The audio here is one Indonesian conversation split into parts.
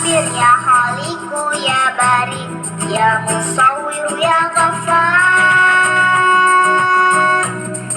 Ya Khaliku ya Bari, ya Musawwir ya Ghaffar,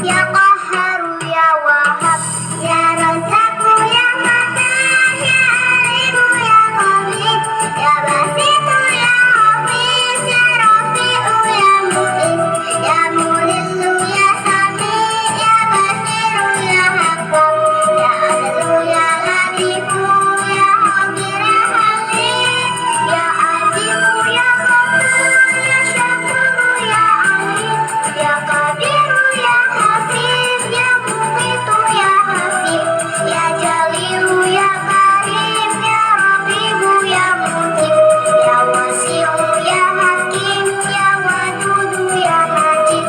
ya Qahharu ya Wahhab, ya Razzaqu ya Fattah, ya Alimu ya Khabir, ya Basitu ya Hafiz, ya Rafi'u ya Mu'iz, ya Mudillu ya Sami, ya Basiru ya Hakam, ya Adlu ya Latifu, ya Khabir ya Halim, ya Azimu ya Ghafur, ya Syakuru ya Alim, ya Qadiru ya Hafiz, ya Muqitu ya Hasib, ya Jalilu ya Karim, ya Raqibu ya Mujib, ya Wasi'u ya Hakim, ya Wadudu ya Majid.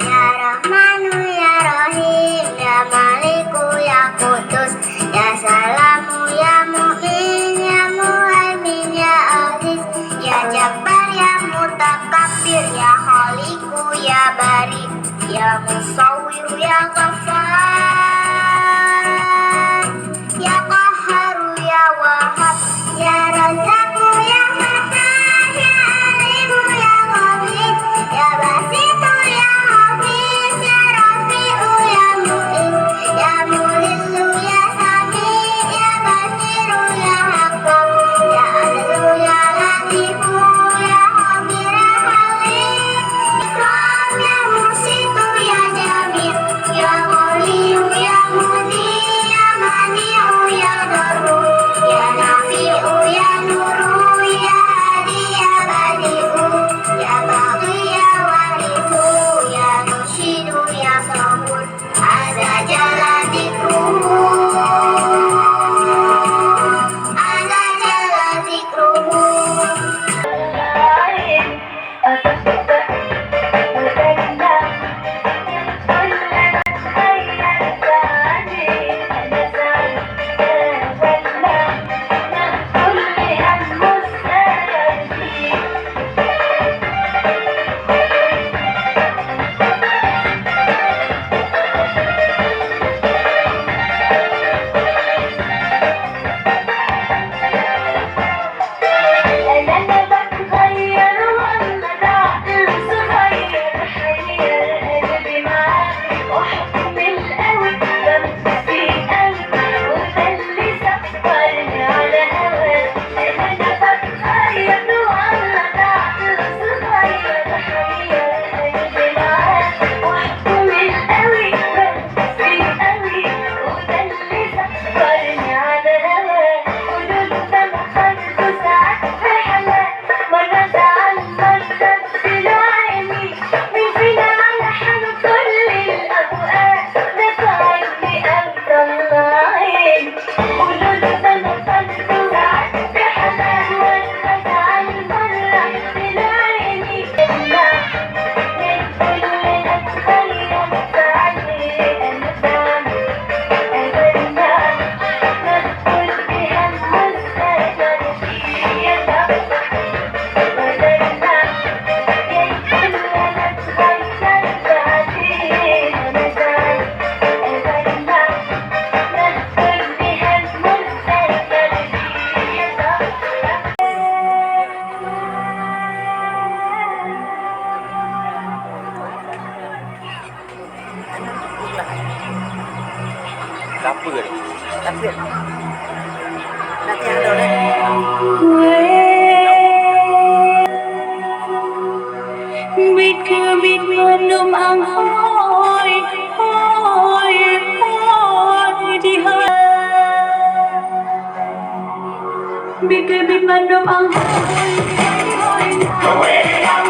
Ya Rahmanu ya Rahim, ya Maliku ya Qudus, ya Salamu ya Mu'min, ya Muhaimin ya Aziz, ya Jabbar ya Mutakabbir, ya Khaliku ya Bari, ya Musawwir ya Ghaffar, ya Qahharu ya Wahhab, ya Razzaqu ya Fattah, ya Alimu ya Khabir, ya Basitu ya Hafiz, ya Rafi'u ya Mu'iz, ya Mudillu ya Sami, ya Basiru ya Hakam, ya Adlu ya Latifu, ya Khabir ya Halim, Ikram ya Musitu ya Jamil, ya Waliyu ya Mudi, ya Mani'u ya Darru, ya Nafi'u ya Nur, Việt. Đặt nhạc đầu đây. Biết cứ biết mendung ang hoi hoi hoi di hoi. Biết cứ biết mendung ang hoi hoi hoi.